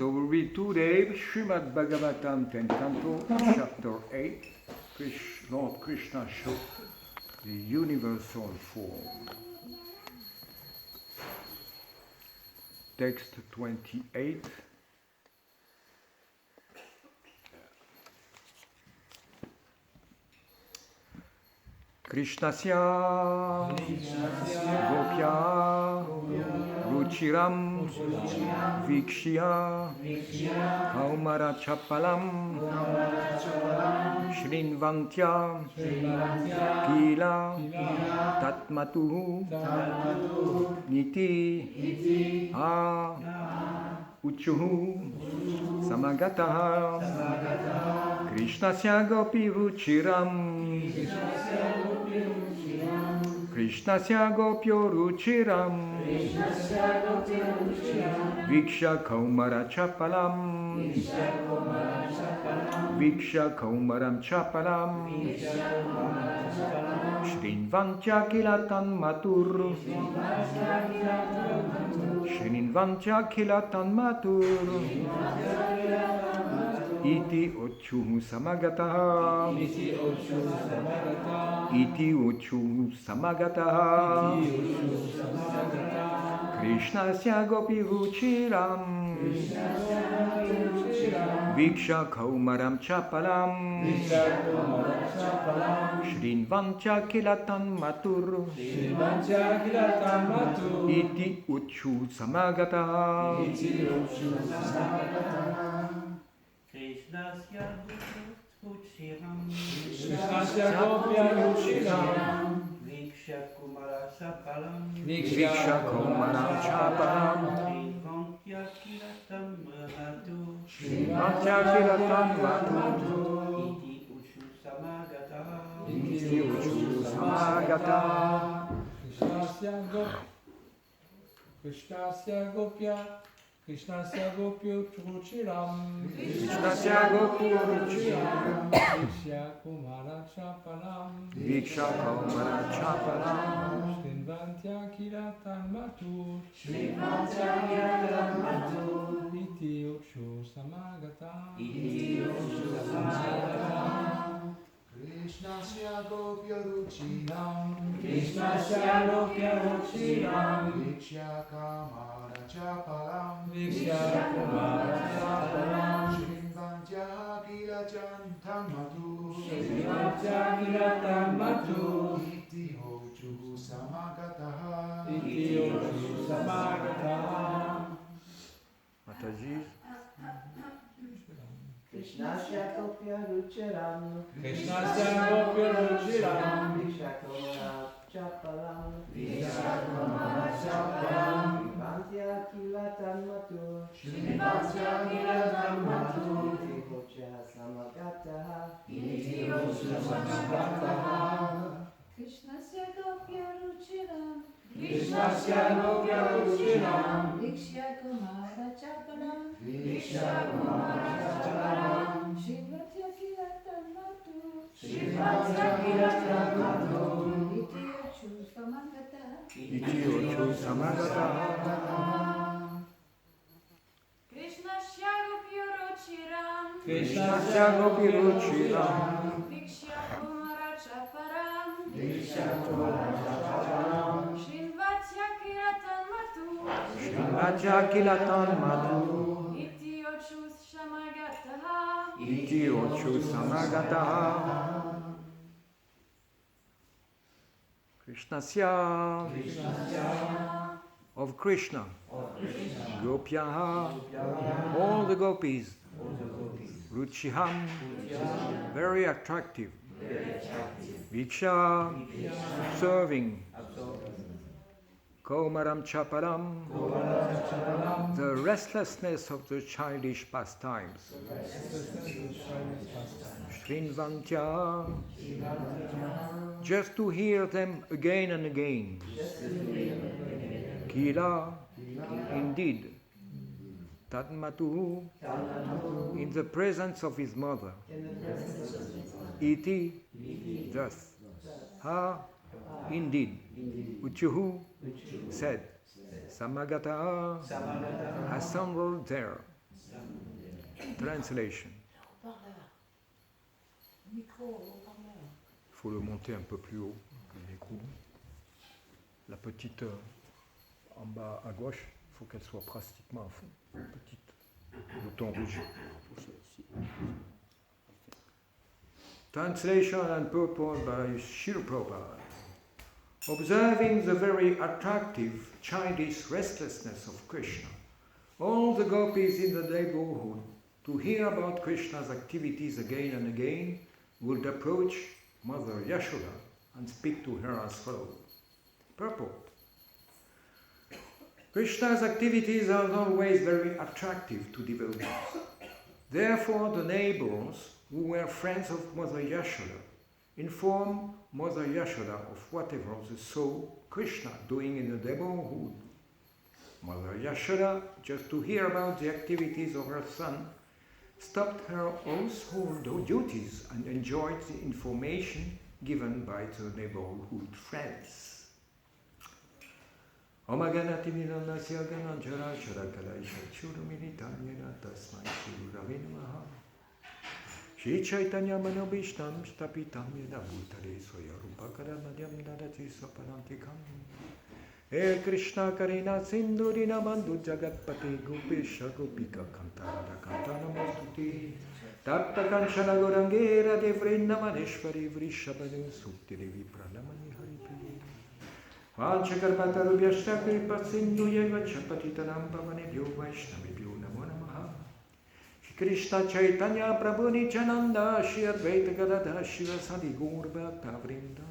So we read today Srimad Bhagavatam 10th Canto, Chapter 8. Lord Krishna showed the universal form. Text 28. Krishnasya Gopya Ruchiram Vikshya Kaumara Chapalam Shrinvantya Kila Tatmatu Niti A Uchuhu Samagataha Krishnasya Gopi Ruchiram Krishnasya Gopyo Ruchiram Viksha Kaumara Chapalam Viksha Kaumaram Chapalam Shrinvantya Kilatan Matur Shrinvantya Kilatan Matur Iti Ochuhu Samagataha Iti Ochuhu Samagataha Krishnasya Gopi Ruchiram Viksha Kaumaram Chapalam Shrinvantya Kilatan Matur Iti Uchu Samagataha Krishnasya Gopya Ruchiram Viksha Kumara Chapalam Viksha Kaumaram Chapalam Shrinvantya Kilatam Mahatu Shrinvantya Kilatan Matur Iti Uchu Samagataha Iti Uchu Samagataha Krishnasya Gopya Ruchiram Krishnasya Gopya Ruchiram Viksha Kumara Chapalam Viksha Kaumara Chapalam Shrinvantya Kilatan Matur Iti Uchu Samagata Krishnasya Gopya Ruchiram Krishnasya Gopya Ruchiram Viksha Kamara Chapalam Viksha Kumara Chapalam Shrinvantya Kilatan Matur Shrinvantya Kilatan Matur Iti Hochu Samagataha Iti Uchu Samagata Mataji Krishnasya Gopya Ruchiram Krishnasya Gopya Ruchiram Viksha Kamara Chapalam Viksha Kumara Chapalam Shrinvantya Kilatan Matur Shrinvantya Kilatan Matur Iti Hocha Samagataha Iti Uchu Samagata Krishnasya Gopya Ruchiram Krishnasya Gopya Ruchiram Viksha Kumara Chapalam Viksha Kumara Chapalam Shrinvantya Kilatan Matur Shrinvantya Kilatan Matur Iti Uchu Samagata Iti Uchu Samagataha Krishnasya Gopya Ruchiram Krishnasya Gopi Ruchiram Viksha Kumara Chapalam Viksha Kumara Chapalam Shrinvantya Kilatan Matur Shrinvantya Kilatan Matur Iti Uchu Samagata Iti Uchu Samagataha Krishnasya of Krishna Gopyaha all the gopis Ruchiham very attractive Viksha serving Kaumaram Chaparam the restlessness of the childish pastimes Shrinvantya just to hear them again and again Kila indeed Tatmatu in the presence of his mother Iti thus Ha indeed Uchuhu said Samagata assembled there Translation. Haut-parleur. Micro, haut-parleur. Il faut le monter un peu plus haut que l'écrou. La petite en bas à gauche, il faut qu'elle soit pratiquement à fond. Petite. Bouton rouge. Translation and purport by Srila Prabhupada. Observing the very attractive childish restlessness of Krishna, all the gopis in the neighborhood, to hear about Krishna's activities again and again, would approach Mother Yashoda and speak to her as follows. Purport. Krishna's activities are always very attractive to devotees. Therefore, the neighbors, who were friends of Mother Yashoda, informed Mother Yashoda of whatever they saw Krishna doing in the neighborhood. Mother Yashoda, just to hear about the activities of her son, stopped her household duties and enjoyed the information given by the neighborhood friends. Omaganati milanasya gananjara sharakalaisha churumilitanyana tasmai shurave namaha. Shri Chaitanya Manobishtam Stapitam Yada Bhutare Soya Rupakara Madhyam Dadati Swaparantikam. He Krishna Karina Sindurina Bandhu Jagatpati Gopesha Gopika Kantara Kantana Mastuti Tapta Kanchana Gorangera Devrina Maneshwari Vrishabhanu Sukti Devi Pranamani Haripriye Vanchakarpata Rubhyashta Kripa Sindhu Yeva Chapatitanam Pavanebhyo Vaishnavibhyo Namo Namaha Krishna Chaitanya Prabhu Nityananda Shri Advaita Gadadhar Shiva Sadi Gaur Bhakta Vrinda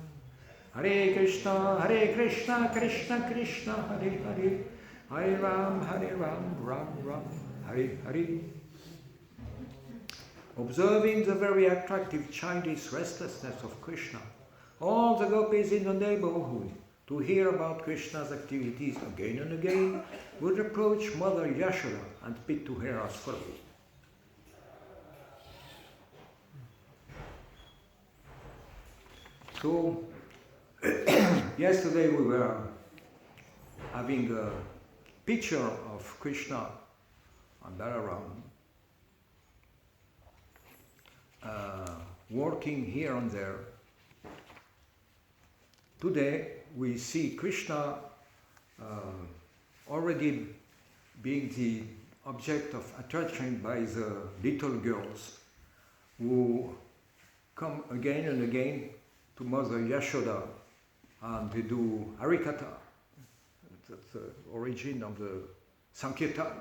Hare Krishna Krishna Krishna Hare Hare Hare Ram Ram Ram Hare Hare. Observing the very attractive childish restlessness of Krishna, all the gopis in the neighborhood, to hear about Krishna's activities again and again, would approach Mother Yashoda and speak to her as follows. So, yesterday we were having a picture of Krishna and Balaram working here and there. Today we see Krishna already being the object of attraction by the little girls who come again and again to Mother Yashoda, and they do Harikatha. That's the origin of the Sankirtan.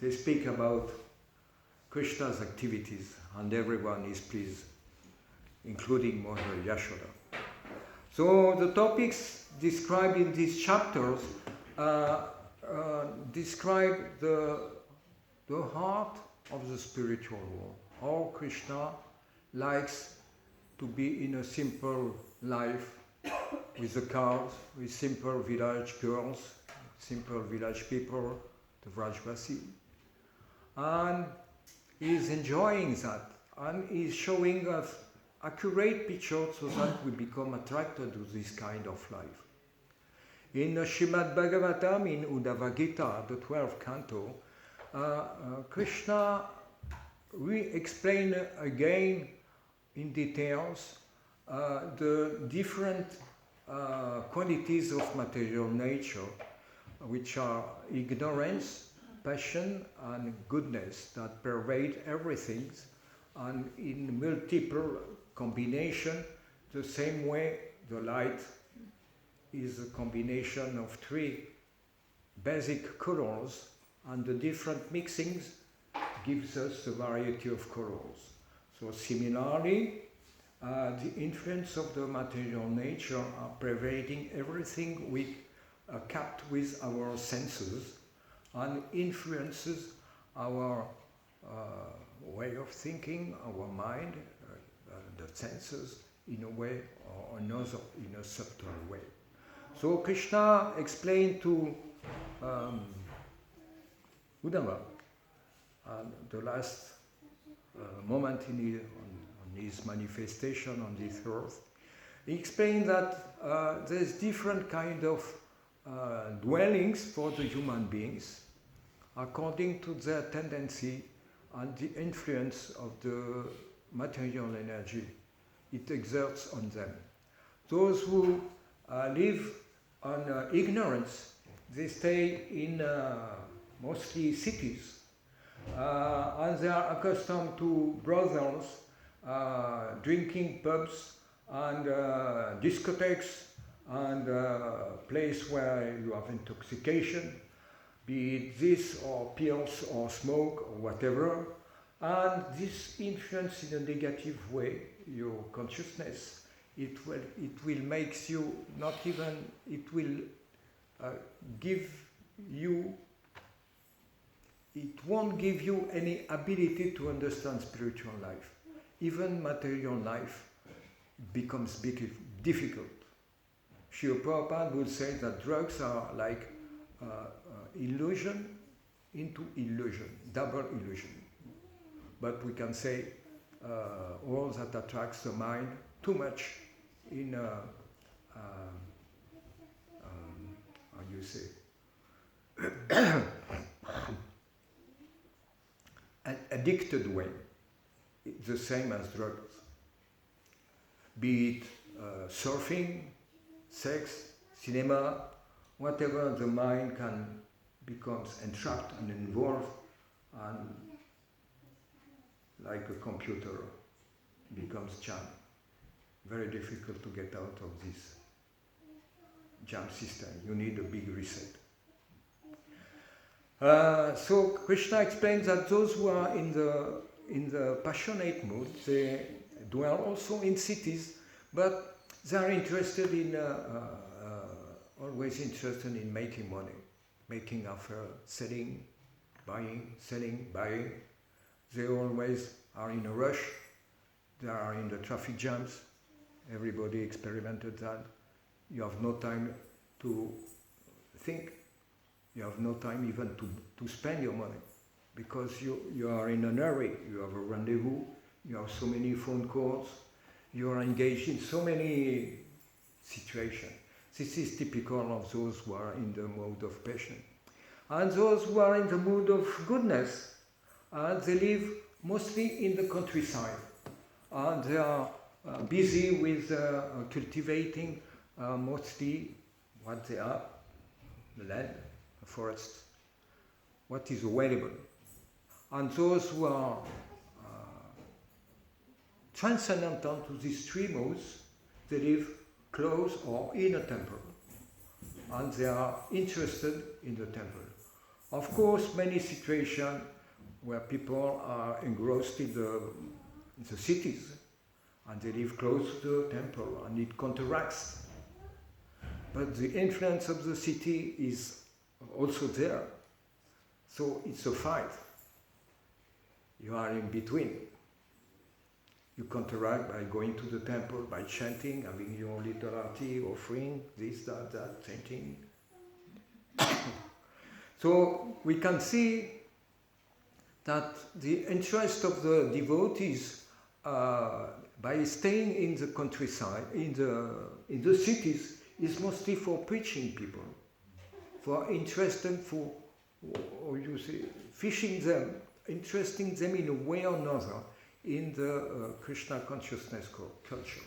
They speak about Krishna's activities, and everyone is pleased, including Mother Yashoda. So the topics described in these chapters describe the heart of the spiritual world. How Krishna likes to be in a simple life with the cows, with simple village girls, simple village people, the Vrajvasi. And he's enjoying that, and he's showing us accurate pictures so that we become attracted to this kind of life. In Srimad Bhagavatam, in Uddhava Gita, the 12th canto, Krishna re-explained again in details the different qualities of material nature, which are ignorance, passion, and goodness that pervade everything, and in multiple combination, the same way the light is a combination of three basic colors, and the different mixings gives us a variety of colors. So similarly, the influence of the material nature are pervading everything we capture with our senses, and influences our way of thinking, our mind, the senses, in a way or another, in a subtle way. So Krishna explained to Uddhava, the last moment on his manifestation on this earth, he explained that there's different kind of dwellings for the human beings according to their tendency and the influence of the material energy it exerts on them. Those who live on ignorance, they stay in mostly cities, and they are accustomed to brothels, drinking pubs, and discotheques, and place where you have intoxication, be it this or pills or smoke or whatever, and this influence in a negative way your consciousness. It will makes you not even, it will give you, it won't give you any ability to understand spiritual life. Even material life becomes difficult. Srila Prabhupada would say that drugs are like illusion into illusion, double illusion. But we can say all that attracts the mind too much in how do you say, an addicted way. It's the same as drugs. Be it surfing, sex, cinema, whatever the mind can becomes entrapped and involved, and like a computer becomes jam. Very difficult to get out of this jam system. You need a big reset. So Krishna explains that those who are in the passionate mood, they dwell also in cities, but they are interested in always interested in making money, making after selling, buying, selling, buying. They always are in a rush. They are in the traffic jams. Everybody experimented that. You have no time to think. You have no time even to spend your money, because you are in a hurry. You have a rendezvous. You have so many phone calls. You are engaged in so many situations. This is typical of those who are in the mode of passion. And those who are in the mood of goodness, they live mostly in the countryside. And they are busy with cultivating mostly what they are, the land, the forest, what is available. And those who are transcendental to these three modes, they live close or in a temple, and they are interested in the temple. Of course, many situations where people are engrossed in the cities, and they live close to the temple, and it counteracts. But the influence of the city is also there. So it's a fight. You are in between. You counteract by going to the temple, by chanting, having your little arti, offering, this, that, chanting. So we can see that the interest of the devotees by staying in the countryside, in the cities, is mostly for preaching people, for interesting, for, or you say, fishing them, interesting them in a way or another in the Krishna consciousness culture.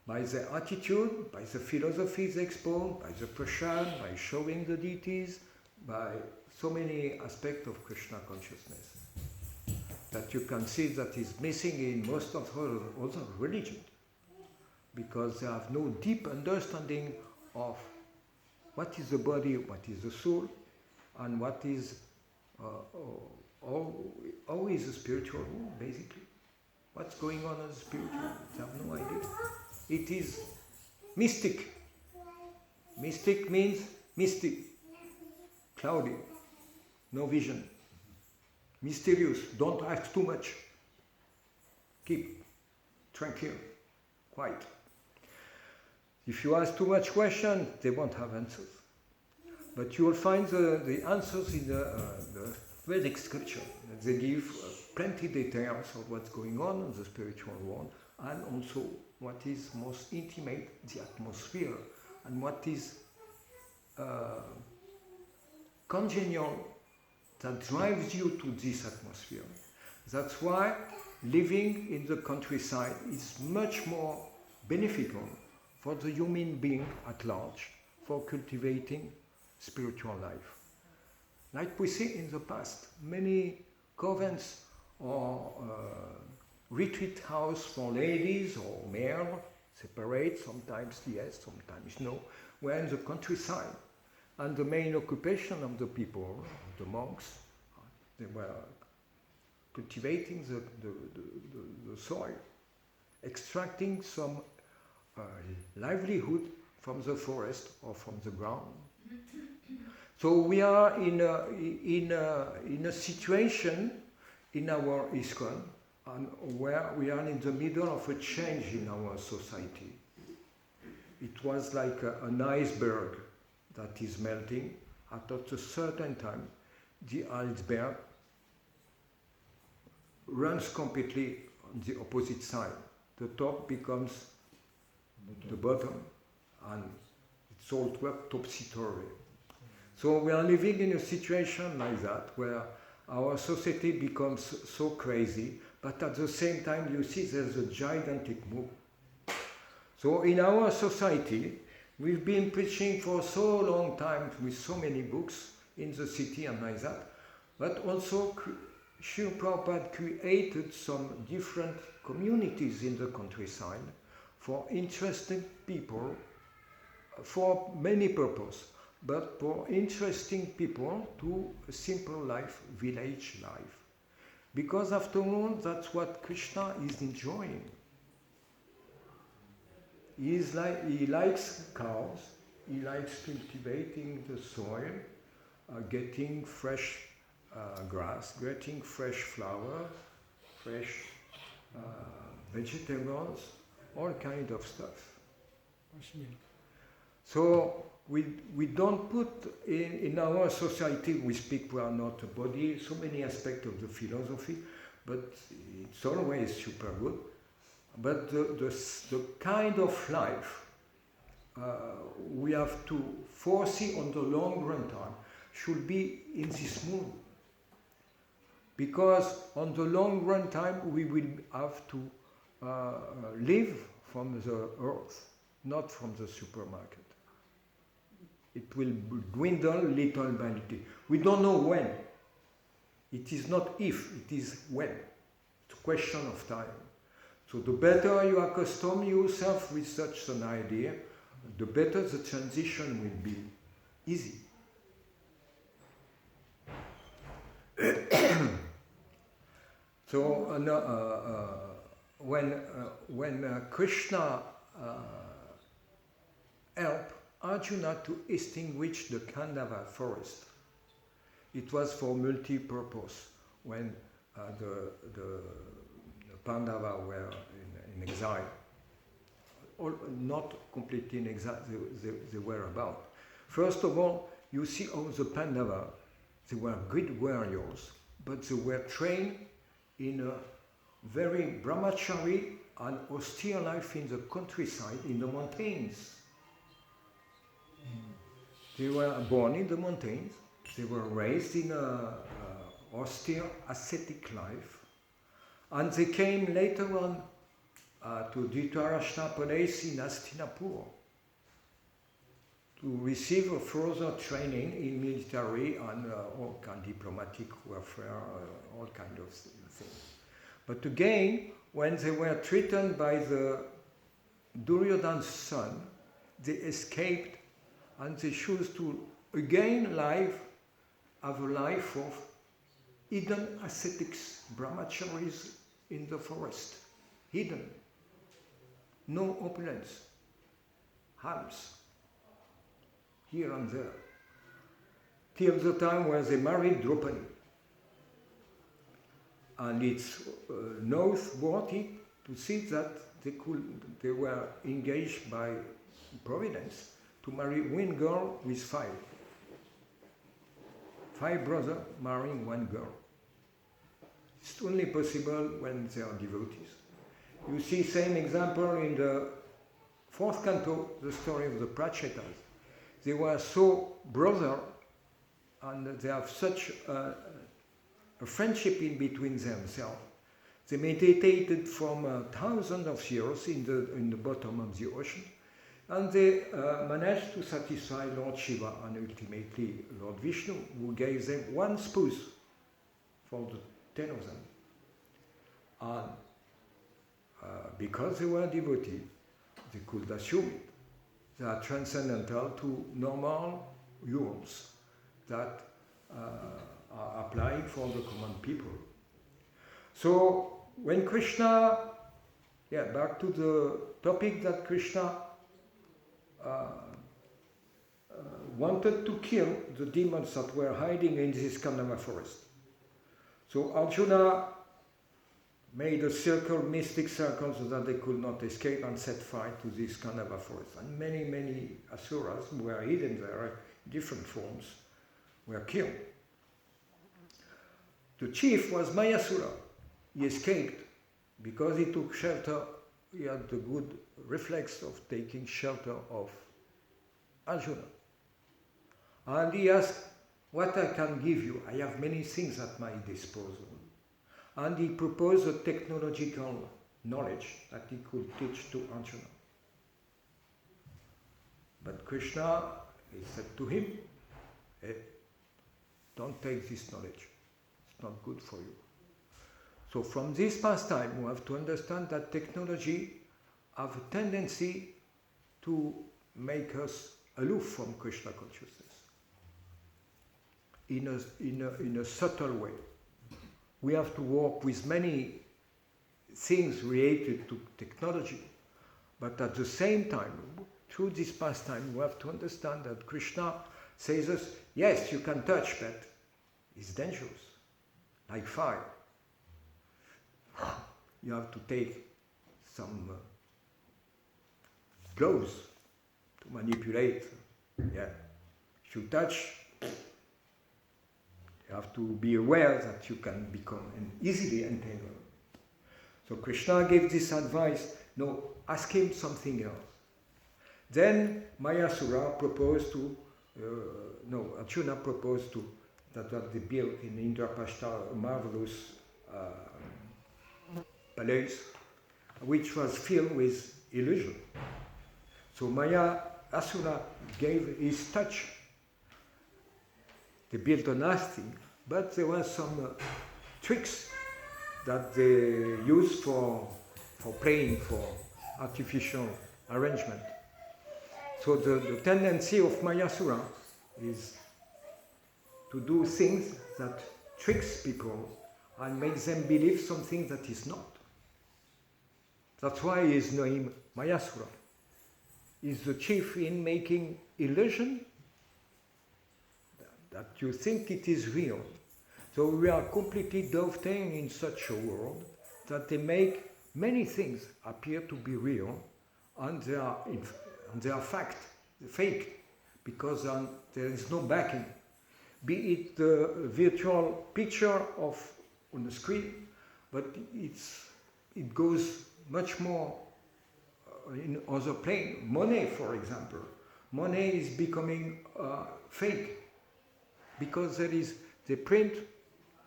By their attitude, by the philosophies exposed, by the prashad, by showing the deities, by so many aspects of Krishna consciousness that you can see that is missing in most of other religions, because they have no deep understanding of what is the body, what is the soul, and what is how is the spiritual world, basically. What's going on in the spiritual world? They have no idea. It is mystic. Mystic means mystic, cloudy, no vision, mysterious. Don't ask too much. Keep tranquil, quiet. If you ask too much questions, they won't have answers. But you will find the answers in the Vedic scripture. They give plenty details of what's going on in the spiritual world, and also what is most intimate, the atmosphere, and what is congenial that drives you to this atmosphere. That's why living in the countryside is much more beneficial for the human being at large for cultivating spiritual life. Like we see in the past, many convents or retreat house for ladies or male, separate, sometimes yes, sometimes no, were in the countryside. And the main occupation of the people, the monks, they were cultivating the soil, extracting some livelihood from the forest or from the ground. So we are in a situation in our ISKCON where we are in the middle of a change in our society. It was like an iceberg that is melting. At a certain time, the iceberg runs completely on the opposite side. The top becomes the bottom, and it's all topsy-turvy. So we are living in a situation like that, where our society becomes so crazy, but at the same time you see there's a gigantic move. So in our society, we've been preaching for so long time with so many books in the city and like that, but also Srila Prabhupada created some different communities in the countryside for interested people, for many purposes, but for interesting people to a simple life, village life. Because after all, that's what Krishna is enjoying. He likes cows, he likes cultivating the soil, getting fresh grass, getting fresh flower, fresh vegetables, all kind of stuff. So we don't put in our society, we speak, we are not a body, so many aspects of the philosophy, but it's always super good. But the kind of life we have to foresee on the long run time should be in this mood. Because on the long run time we will have to live from the earth, not from the supermarket. It will dwindle little by little. We don't know when. It is not if, it is when. It's a question of time. So the better you accustom yourself with such an idea, the better the transition will be easy. So when Krishna helped Arjuna to extinguish the Khandava forest, it was for multi-purpose. When the Pandava were in exile, or not completely in exile, they were about. First of all, you see how the Pandava, they were good warriors, but they were trained in a very brahmachari and austere life in the countryside, in the mountains. They were born in the mountains, they were raised in a austere ascetic life, and they came later on to Dhritarashtra place in Hastinapur to receive a further training in military and all kind of diplomatic warfare, all kind of things. But again, when they were threatened by the Duryodhana's son, they escaped and they chose to again have a life of hidden ascetics, brahmacharis in the forest, hidden, no opulence, alms, here and there, till the time when they married Draupadi. And it's noteworthy to see that they were engaged by Providence to marry one girl with five. 5 brothers marrying one girl. It's only possible when they are devotees. You see same example in the 4th canto, the story of the Prachetas. They were so brother and they have such a friendship in between themselves. They meditated from thousands of years in the bottom of the ocean, and they managed to satisfy Lord Shiva and ultimately Lord Vishnu, who gave them one spoon for the 10 of them. And because they were devotees, they could assume it. They are transcendental to normal rules that are applying for the common people. So when Krishna, back to the topic that Krishna wanted to kill the demons that were hiding in this Kandava forest. So Arjuna made a circle, mystic circle, so that they could not escape and set fire to this Kandava forest. And many, many asuras who were hidden there in different forms were killed. The chief was Mayasura. He escaped because he took shelter. He had the good reflex of taking shelter of Arjuna. And he asked, what I can give you? I have many things at my disposal. And he proposed a technological knowledge that he could teach to Arjuna. But Krishna, he said to him, hey, don't take this knowledge. It's not good for you. So from this pastime, we have to understand that technology have a tendency to make us aloof from Krishna consciousness in a subtle way. We have to work with many things related to technology, but at the same time, through this pastime, we have to understand that Krishna says us, yes, you can touch, but it's dangerous, like fire. You have to take some gloves to manipulate. If you touch, you have to be aware that you can become easily entangled. So Krishna gave this advice, no, ask him something else. Then Mayasura proposed to, Arjuna proposed to, that they built in Indraprastha a marvelous palace, which was filled with illusion. So Mayasura gave his touch. They built a nice thing, but there were some tricks that they used for playing, for artificial arrangement. So the tendency of Mayasura is to do things that tricks people and makes them believe something that is not. That's why he is named Mayasura. He's the chief in making illusion that you think it is real. So we are completely dovetailing in such a world that they make many things appear to be real, and they are fake, because there is no backing. Be it the virtual picture on the screen, but it goes much more in other plane. Money, for example. Money is becoming fake because they print,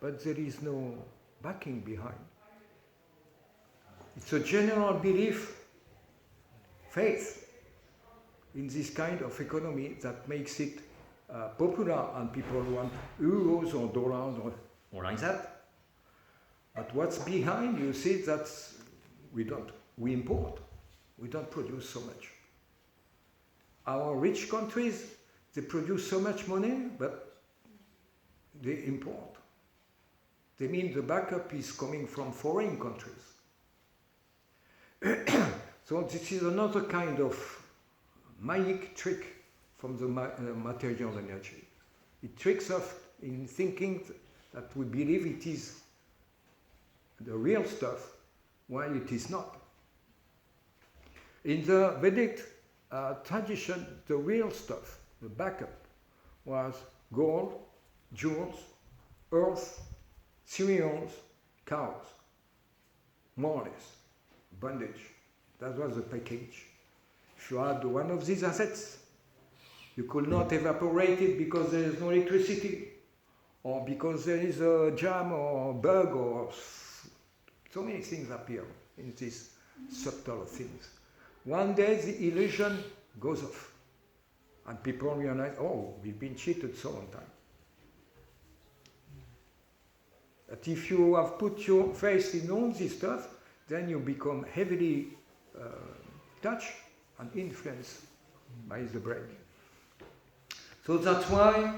but there is no backing behind. It's a general belief, faith in this kind of economy that makes it popular, and people want euros or dollars or like that. But what's behind, you see that we import. We don't produce so much. Our rich countries, they produce so much money, but they import. They mean the backup is coming from foreign countries. So this is another kind of magic trick from the material energy. It tricks us in thinking that we believe it is the real stuff, while it is not. In the Vedic tradition, the real stuff, the backup, was gold, jewels, earth, cereals, cows, more or less, bondage. That was the package. If you had one of these assets, You could not evaporate it because there is no electricity, or because there is a jam or a bug, or so many things appear in these subtle things. One day the illusion goes off, and people realize, oh, we've been cheated so long time. But if you have put your faith in all this stuff, then you become heavily touched and influenced by the brain. So that's why,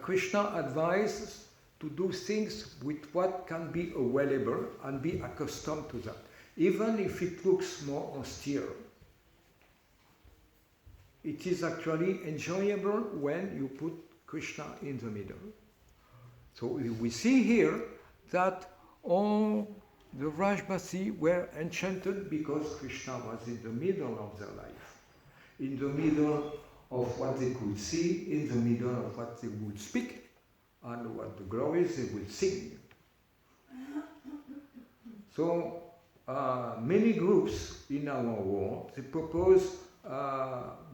Krishna advises to do things with what can be available and be accustomed to that, even if it looks more austere. It is actually enjoyable when you put Krishna in the middle. So we see here that all the Rajbasi were enchanted because Krishna was in the middle of their life, in the middle of what they could see, in the middle of what they would speak, and what the glories they would sing. So many groups in our world, they propose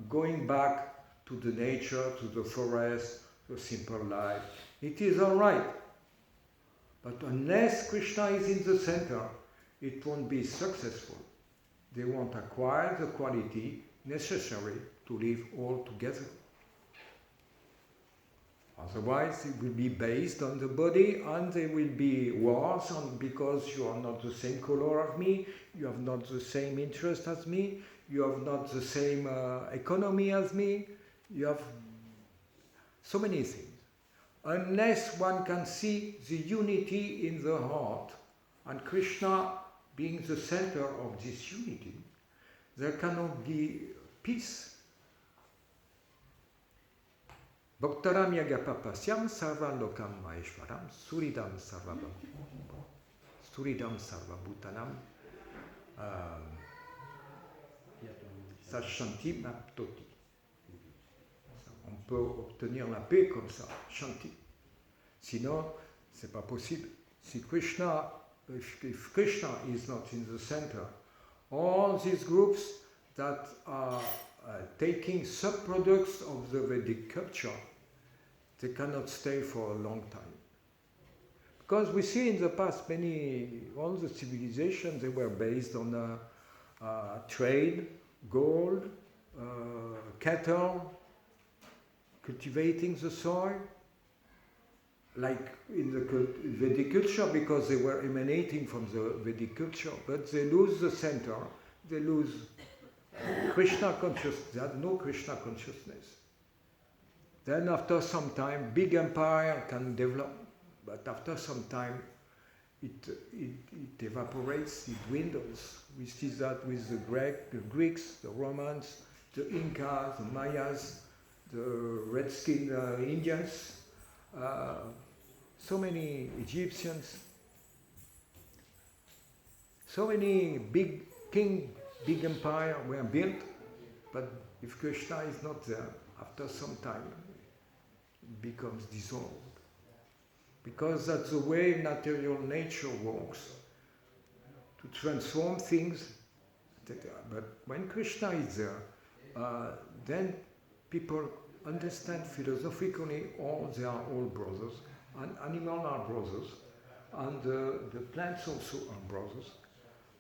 going back to the nature, to the forest, to simple life. It is all right. But unless Krishna is in the center, it won't be successful. They won't acquire the quality necessary to live all together. Otherwise, it will be based on the body, and there will be wars because you are not the same color as me, you have not the same interest as me, you have not the same economy as me, you have so many things. Unless one can see the unity in the heart, and Krishna being the center of this unity, there cannot be peace. Bhaktaram yagapapasyam sarva lokam maheshwaram suridam sarvabhutanam sashanti maptoti. On peut obtenir la paix comme ça, shanti. Sinon, c'est pas possible. Si Krishna, if Krishna is not in the center, all these groups that are taking subproducts of the Vedic culture, they cannot stay for a long time. Because we see in the past all the civilizations, they were based on trade, gold, cattle, cultivating the soil, like in the Vedic culture, because they were emanating from the Vedic culture, but they lose the center, they lose Krishna consciousness, they had no Krishna consciousness. Then after some time, big empire can develop, but after some time, it evaporates, it dwindles. We see that with the Greeks, the Romans, the Incas, the Mayas, the red-skinned Indians, so many Egyptians, so many big empire were built, but if Krishna is not there, after some time, it becomes dissolved. Because that's the way material nature works, to transform things. But when Krishna is there, then people understand philosophically they are all brothers, and animals are brothers, and the plants also are brothers,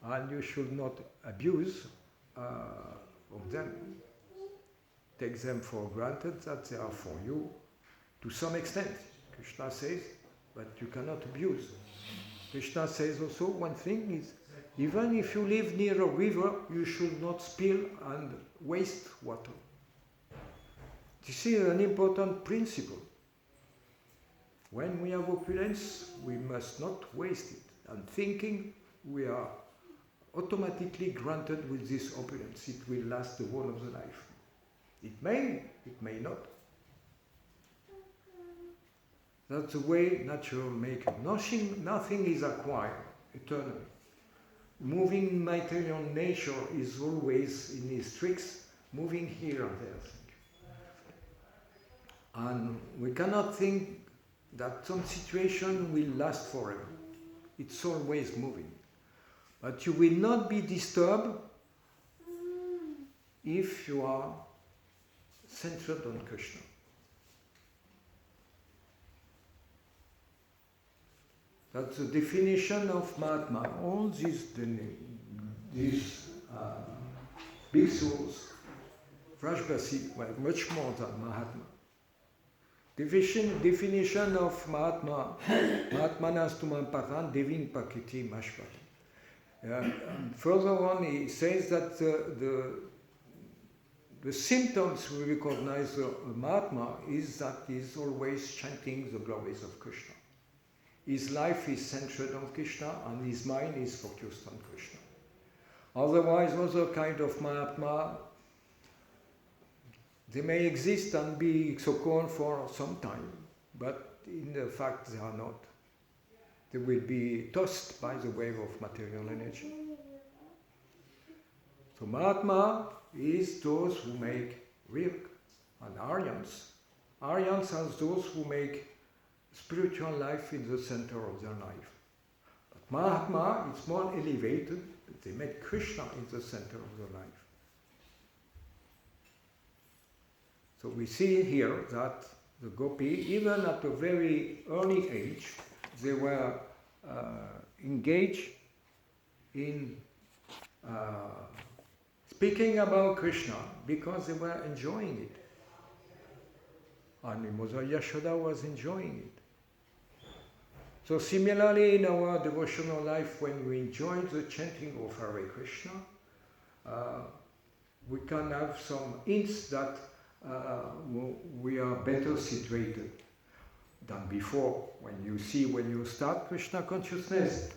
and you should not abuse of them. Take them for granted that they are for you to some extent. Krishna says, but you cannot abuse. Krishna says also one thing is, even if you live near a river, you should not spill and waste water. This is an important principle. When we have opulence, we must not waste it. And thinking we are automatically granted with this opulence, it will last the whole of the life. It may not. That's the way natural making. Nothing is acquired eternally. Moving material nature is always in its tricks, moving here and there. And we cannot think that some situation will last forever. It's always moving. But you will not be disturbed if you are centered on Krishna. That's the definition of Mahatma. All these bhikshus, Vrajbasi, were much more than Mahatma. Definition of Mahatma, Mahatmanas tumamparan devin pakiti mashvat. Further on, he says that the symptoms we recognize a Mahatma is that he is always chanting the glories of Krishna. His life is centered on Krishna and his mind is focused on Krishna. Otherwise, other kind of Mahatma, they may exist and be so-called for some time, but in the fact they are not. They will be tossed by the wave of material energy. So Mahatma is those who make real, and Aryans. Aryans are those who make spiritual life in the center of their life. But Mahatma is more elevated, they make Krishna in the center of their life. So we see here that the gopi, even at a very early age, they were engaged in speaking about Krishna because they were enjoying it. And Mother Yashoda was enjoying it. So similarly in our devotional life, when we enjoy the chanting of Hare Krishna, we can have some hints that we are better situated than before. When you start Krishna consciousness,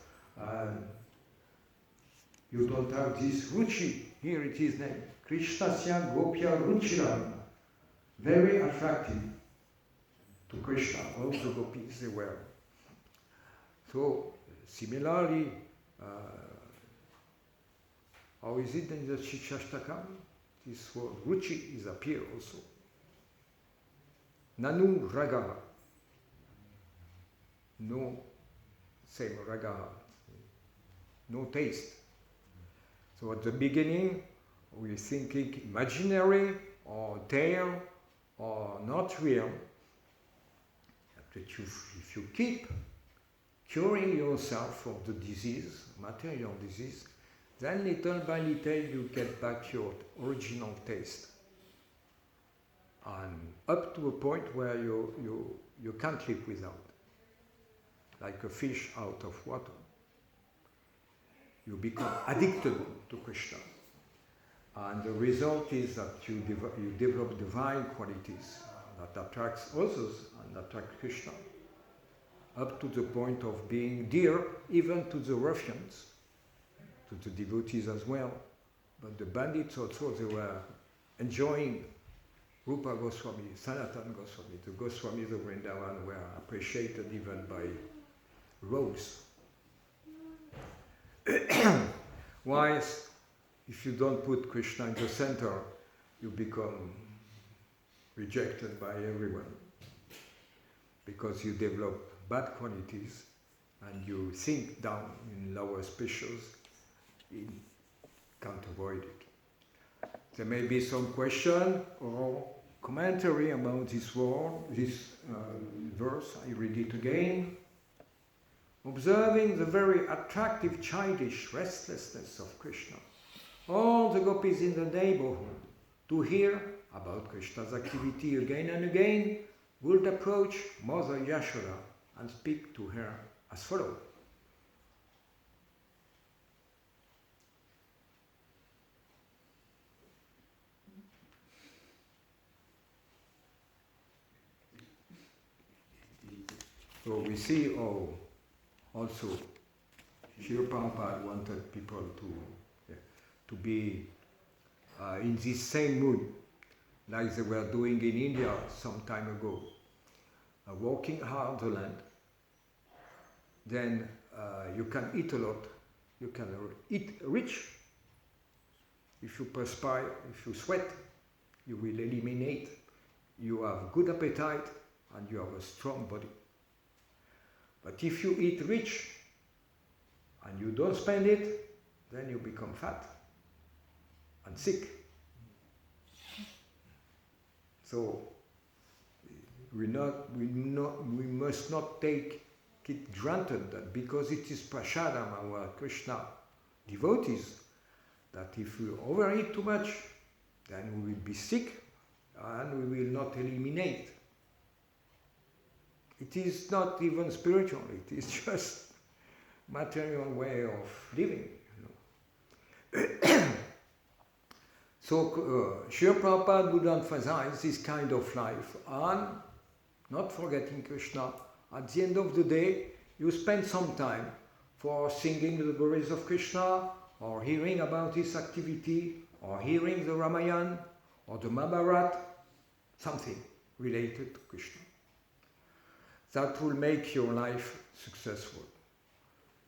you don't have this ruchi. Here it is named Krishnasya Gopya Ruchiram. Very attractive to Krishna, all the gopis they were. So similarly, how is it in the Shikshashtakam? This word ruchi is appear also. Nanu raga. No, same raga. No taste. So at the beginning, we're thinking imaginary or tale or not real. But if you keep curing yourself of the disease, material disease, then little by little you get back your original taste. And up to a point where you can't live without. Like a fish out of water. You become addicted to Krishna. And the result is that you develop divine qualities that attracts others and attract Krishna. Up to the point of being dear even to the ruffians, to the devotees as well. But the bandits also, they were enjoying Rupa Goswami, Sanatana Goswami. The Goswamis of Vrindavan were appreciated even by rogues. Whereas, if you don't put Krishna in the center, you become rejected by everyone. Because you develop bad qualities and you sink down in lower species, you can't avoid it. There may be some question or commentary about this word, this verse. I read it again. Observing the very attractive childish restlessness of Krishna, all the gopis in the neighborhood, to hear about Krishna's activity again and again, would approach Mother Yashoda and speak to her as follows. So we see how also Srila Prabhupada wanted people to be in this same mood, like they were doing in India some time ago, working hard the land. Then you can eat a lot, you can eat rich. If you perspire, if you sweat, you will eliminate. You have good appetite and you have a strong body. But if you eat rich and you don't spend it, then you become fat and sick. So we must not take it granted that because it is prasadam, our Krishna devotees, that if we overeat too much, then we will be sick and we will not eliminate. It is not even spiritual, it is just material way of living. So Srila Prabhupada would emphasize this kind of life and not forgetting Krishna. At the end of the day, you spend some time for singing the glories of Krishna, or hearing about his activity, or hearing the Ramayana, or the Mahabharata, something related to Krishna. That will make your life successful.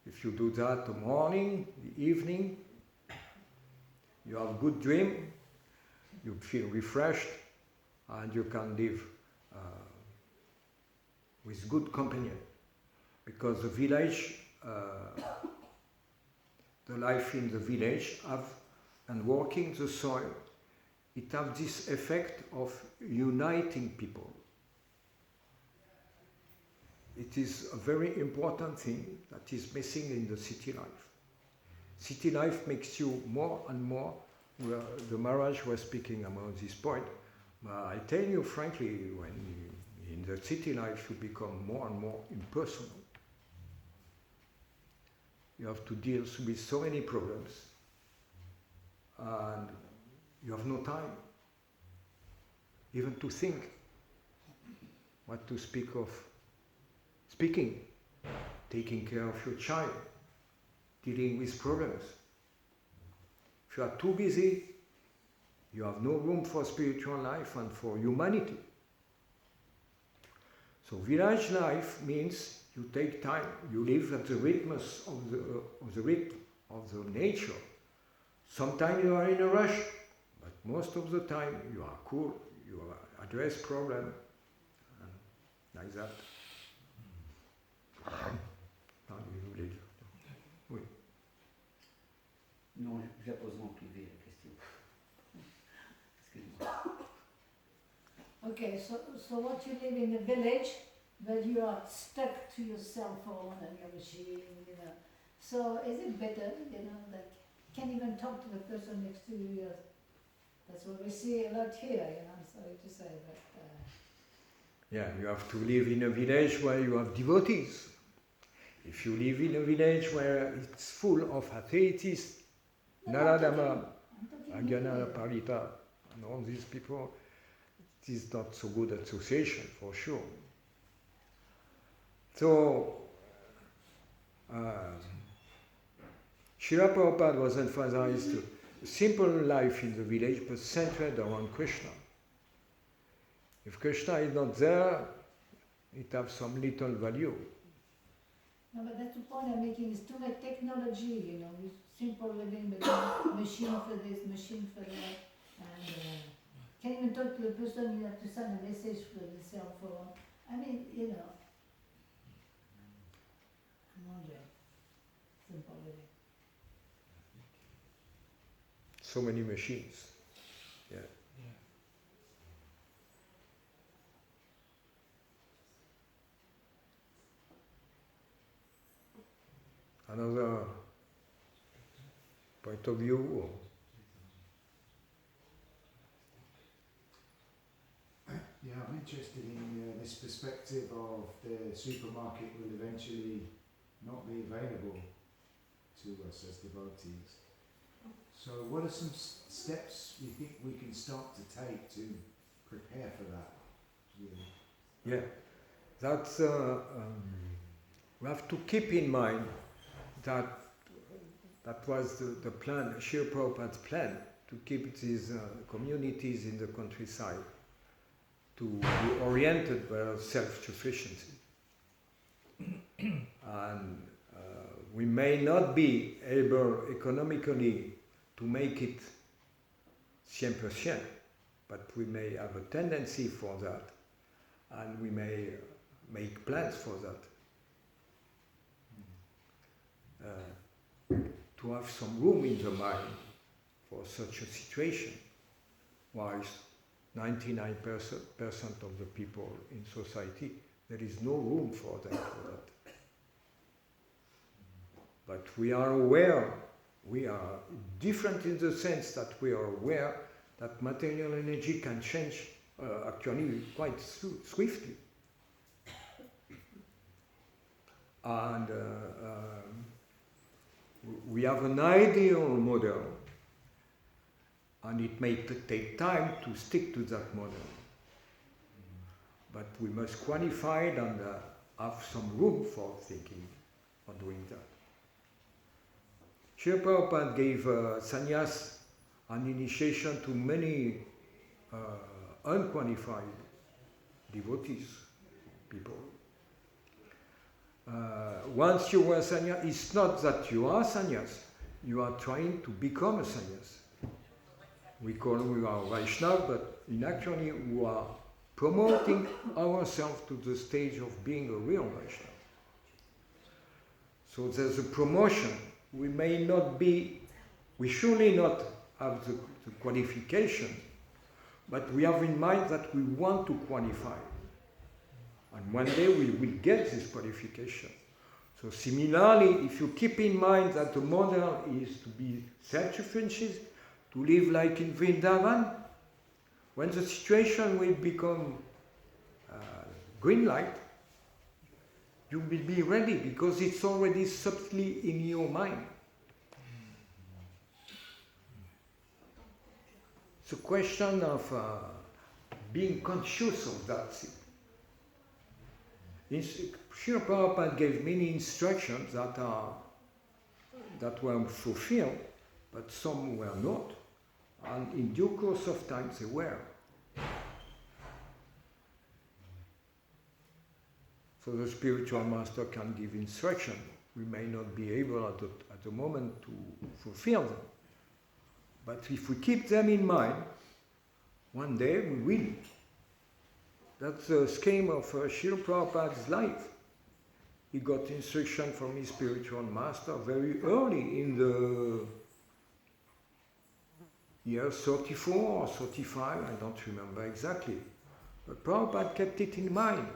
If you do that the morning, the evening, you have a good dream, you feel refreshed, and you can live with good companion. Because the village, the life in the village and working the soil, it has this effect of uniting people. It is a very important thing that is missing in the city life. City life makes you more and more, the Maharaj was speaking about this point, but I tell you frankly, when in the city life you become more and more impersonal. You have to deal with so many problems and you have no time even to think what to speak of speaking, taking care of your child, dealing with problems. If you are too busy, you have no room for spiritual life and for humanity. So village life means you take time, you live at the rhythms of the rhythm of the nature. Sometimes you are in a rush, but most of the time you are cool, you address problem, and like that. Oui. Non, je la poserai en privé la question. Excuse-moi. Okay, so what you live in a village, but you are stuck to your cell phone and your machine, you know. So is it better, you know, that you can't even talk to the person next to you? That's what we see a lot here, you know, sorry to say, but... Yeah, you have to live in a village where you have devotees. If you live in a village where it's full of atheists, Naradama, Agyana, Parita, and all these people, it is not so good association for sure. So, Srila Prabhupada was emphasized a simple life in the village but centered around Krishna. If Krishna is not there, it has some little value. No, but that's the point I'm making, is too much technology, you know, with simple living, but machine for this, machine for that, and can't even talk to the person, you have to send a message for the cell phone. I mean, you know, I'm wondering, simple living. So many machines. Yeah. Another point of view? Or? Yeah, I'm interested in this perspective of the supermarket will eventually not be available to us as devotees. So what are some steps you think we can start to take to prepare for that? Really? Yeah, that's, we have to keep in mind that that was the plan, Srila Prabhupada's plan, to keep these communities in the countryside, to be oriented by self-sufficiency. And we may not be able economically to make it 100%, but we may have a tendency for that, and we may make plans for that. To have some room in the mind for such a situation. Whilst 99% of the people in society, there is no room for them for that. But we are aware, we are different in the sense that we are aware that material energy can change actually quite swiftly. And we have an ideal model, and it may take time to stick to that model. But we must qualify it and have some room for thinking or doing that. Srila Prabhupada gave sannyas an initiation to many unqualified devotees, people. Once you were sannyas, it's not that you are sannyas, you are trying to become a sannyas. We call we are Vaishnava, but in actually we are promoting ourselves to the stage of being a real Vaishnava. So there's a promotion. We may not be, we surely not have the qualification, but we have in mind that we want to qualify. And one day we will get this qualification. So similarly, if you keep in mind that the model is to be self-sufficient, to live like in Vrindavan, when the situation will become green light, you will be ready because it's already subtly in your mind. It's a question of being conscious of that thing. Srila Prabhupada gave many instructions that were fulfilled, but some were not. And in due course of time they were. So the spiritual master can give instruction. We may not be able at the moment to fulfill them. But if we keep them in mind, one day we will. That's the scheme of Srila Prabhupada's life. He got instruction from his spiritual master very early in the year 34 or 35, I don't remember exactly. But Prabhupada kept it in mind.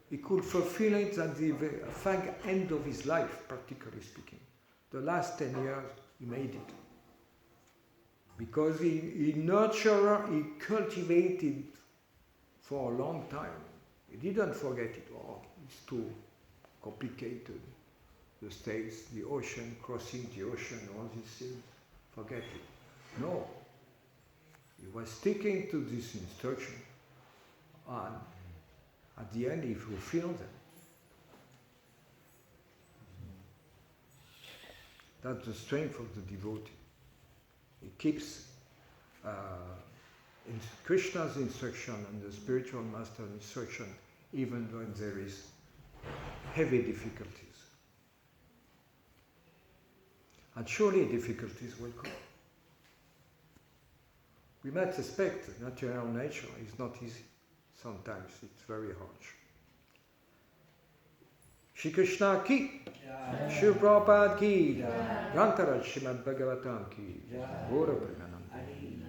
He could fulfill it at the fag end of his life, practically speaking. The last 10 years, he made it. Because he nurtured, he cultivated for a long time. He didn't forget it. Oh, it's too complicated. The states, the ocean, crossing the ocean, all these things. Forget it. No. He was sticking to this instruction. And at the end, he fulfilled them. That's the strength of the devotee. He keeps Krishna's instruction and the spiritual master's instruction even when there is heavy difficulties. And surely difficulties will come. We might suspect natural nature is not easy. Sometimes it's very harsh. Shri Krishna ki, Shri Prabhupada ki, Grantaraj Srimad Bhagavatam ki, Gora Premanand.